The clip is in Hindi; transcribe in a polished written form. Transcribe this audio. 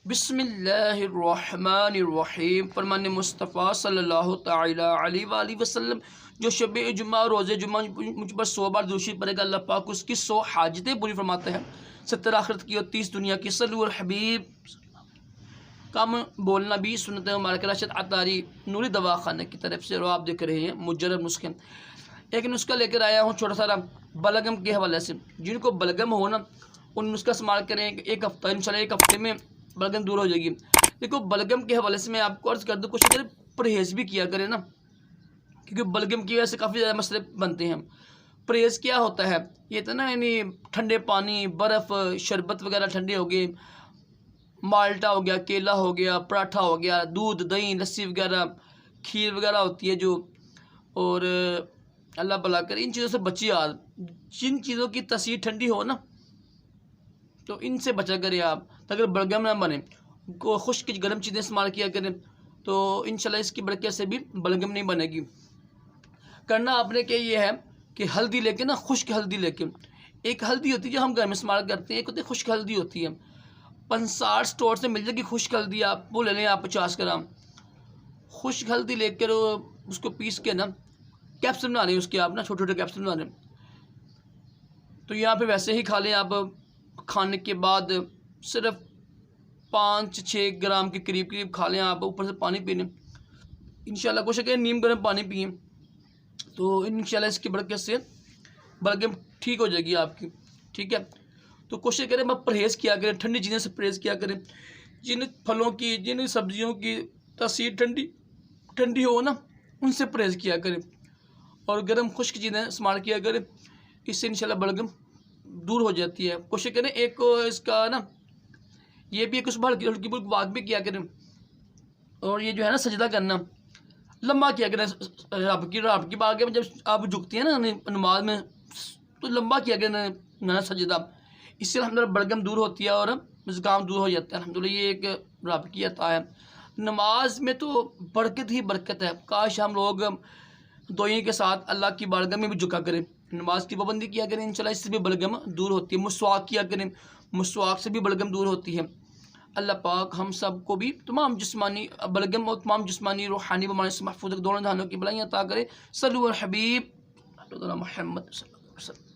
बिस्मिल्लाहिर्रहमानिर्रहीम। फरमान मुस्तफ़ा सल्लल्लाहु तआला अलैहि वसल्लम, जो शब जुमा रोज़े जुमा मुझ पर 100 बार दूषित पड़ेगा, अल्लाह पाक उसकी 100 हाजतें पूरी फरमाते हैं, 70 आखिरत की और 30 दुनिया की। सल्लु अल हबीब। कम बोलना भी सुन्नत मुबारक। राशिद अतारी नूरी दवाखाने की तरफ से, और आप देख रहे हैं मुजर्रब नुस्खे। एक नुस्खा लेकर आया हूँ छोटा सा बलगम के हवाले से। जिनको बलगम हो ना, उन नुस्खा इस्तेमाल करें, एक हफ्ता इंशाल्लाह, एक हफ्ते में बलगम दूर हो जाएगी। देखो, बलगम के हवाले से मैं आपको अर्ज़ कर दूँ, कुछ अगर परहेज़ भी किया करें ना, क्योंकि बलगम की वजह से काफ़ी ज़्यादा मसले बनते हैं। परहेज़ क्या होता है, ये तो ना यानी ठंडे पानी, बर्फ़, शरबत वगैरह ठंडे हो गए, माल्टा हो गया, केला हो गया, पराठा हो गया, दूध, दही, लस्सी वगैरह, खीर वगैरह होती है जो, और अल्लाह भला करे, इन चीज़ों से बचिए आप। जिन चीज़ों की तासीर ठंडी हो ना, तो इनसे बचा करें आप, ताकि बलगम ना बने। खुश्क गर्म चीज़ें इस्तेमाल किया करें, तो इंशाल्लाह इसकी बरकत से भी बलगम नहीं बनेगी। करना आपने क्या ये है कि हल्दी लेके ना, खुश्क हल्दी लेके, एक हल्दी होती है जो हम घर में इस्तेमाल करते हैं, एक होती है खुश्क हल्दी होती है। पंसार स्टोर से मिल जाएगी खुश्क हल्दी, आप वो ले लें, आप 50 ग्राम खुश्क हल्दी लेकर उसको पीस के ना कैप्सूल बना लें उसके, आप ना छोटे छोटे कैप्सूल बना लें। तो यहाँ पे वैसे ही खा लें आप, खाने के बाद सिर्फ 5-6 ग्राम के करीब खा लें आप, ऊपर से पानी पी लें। इंशाल्लाह कोशिश करें नीम गर्म पानी पिए, तो इंशाल्लाह इसकी बरकत से बलगम ठीक हो जाएगी आपकी। ठीक है, तो कोशिश करें आप परहेज़ किया करें, ठंडी चीज़ें से परहेज़ किया करें। जिन फलों की, जिन सब्जियों की तासीर ठंडी हो ना, उनसे परहेज़ किया करें, और गर्म खुश्क चीज़ें इस्तेमाल किया करें। इससे इंशाल्लाह बलगम दूर हो जाती है। कोशिश करें एक इसका ना, ये भी एक सुबह हल्की हल्की वाक भी किया करें, और ये जो है ना सजदा करना लंबा किया करें। रब की बारगाह में जब आप झुकती हैं ना नमाज में, तो लंबा किया करें ना सजदा। इससे अल्हम्दुलिल्लाह बलगम दूर होती है और ज़ुकाम दूर हो जाता है। अल्हम्दुलिल्लाह ये एक रब की अता है। नमाज में तो बरकत ही बरकत है। काश हम लोग दुआओं के साथ अल्लाह की बारगाह में भी झुका करें, नमाज की पाबंदी किया करें, इंशाल्लाह इससे भी बलगम दूर होती है। मुस्वाक किया करें, मुस्वाक से भी बलगम दूर होती है। अल्लाह पाक हम सब को भी तमाम जिस्मानी बलगम और तमाम जिस्मानी रूहानी बीमारी से महफूज दोनों जहानों की भलाइयाँ अता करे। सल्लल्लाहु अलैहि वसल्लम।